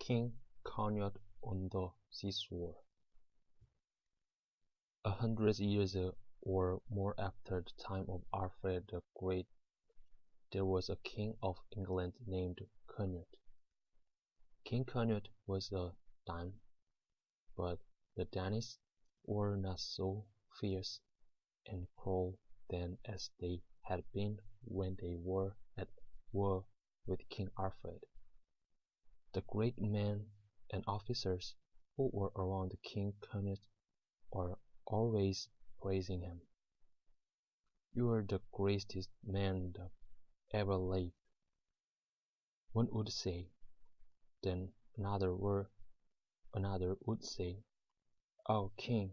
King Canute on the Seashore. 100 years or more after the time of Alfred the Great, there was a king of England named Canute. King Canute was a Dane, but the Danes were not so fierce and cruel then as they had been when they were at war with King Alfred. The great men and officers who were around King Canute were always praising him. "You are the greatest man that ever lived," one would say. Then another would say, "Oh, King,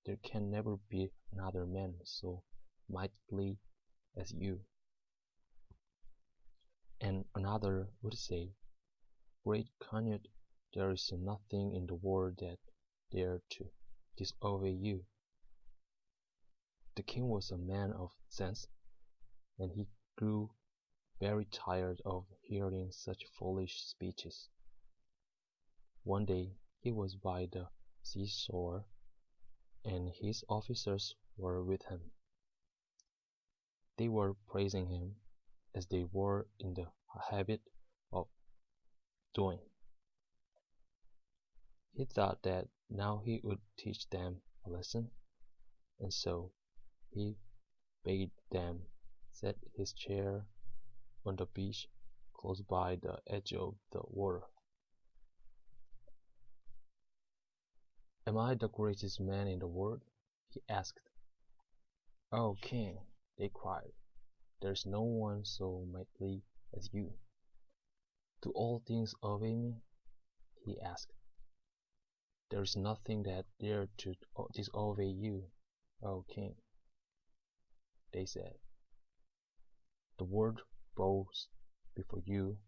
there can never be another man so mighty as you." And another would say, "Great Canute, there is nothing in the world that dare to disobey you." The king was a man of sense, and he grew very tired of hearing such foolish speeches. One day he was by the seashore, and his officers were with him. They were praising him, as they were in the habit of doing. He thought that now he would teach them a lesson, and so he bade them set his chair on the beach close by the edge of the water. "Am I the greatest man in the world?" he asked. "Oh, King," they cried, "there is no one so mighty as you." "Do all things obey me?" he asked. "There is nothing that dare to disobey you, O King," they said. "The world bows before you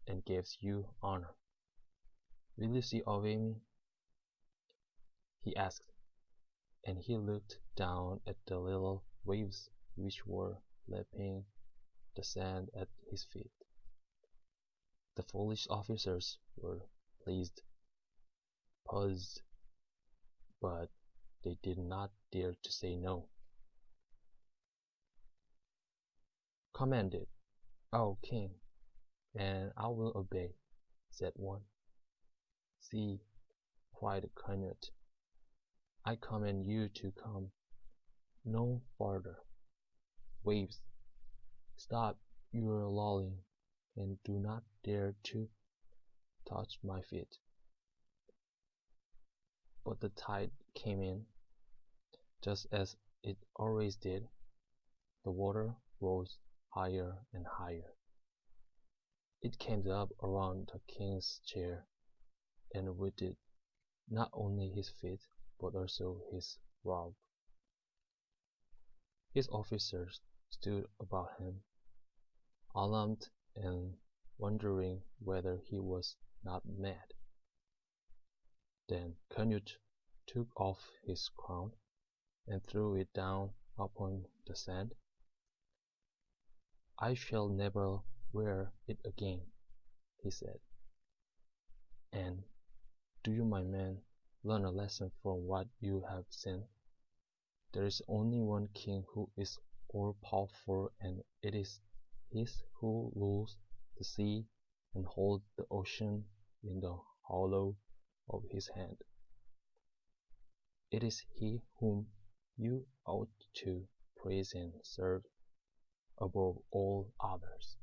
and gives you honor. Will you see obey me?" he asked, and he looked down at the little waves which were lapping the sand at his feet. The foolish officers were pleased, puzzled, but they did not dare to say no. "Command it, O King, and I will obey," said one. "See," cried Canute, "I command you to come no farther. Waves, stop your lolling, and do not dare to touch my feet." But the tide came in, just as it always did. The water rose higher and higher. It came up around the king's chair, and with it not only his feet, but also his robe. His officers stood about him, alarmed and wondering whether he was not mad. Then Canute took off his crown and threw it down upon the sand. "I shall never wear it again," he said. "And do you, my men, learn a lesson from what you have seen. There is only one king who is all-powerful, and it is he who rules the sea and holds the ocean in the hollow of his hand. It is he whom you ought to praise and serve above all others."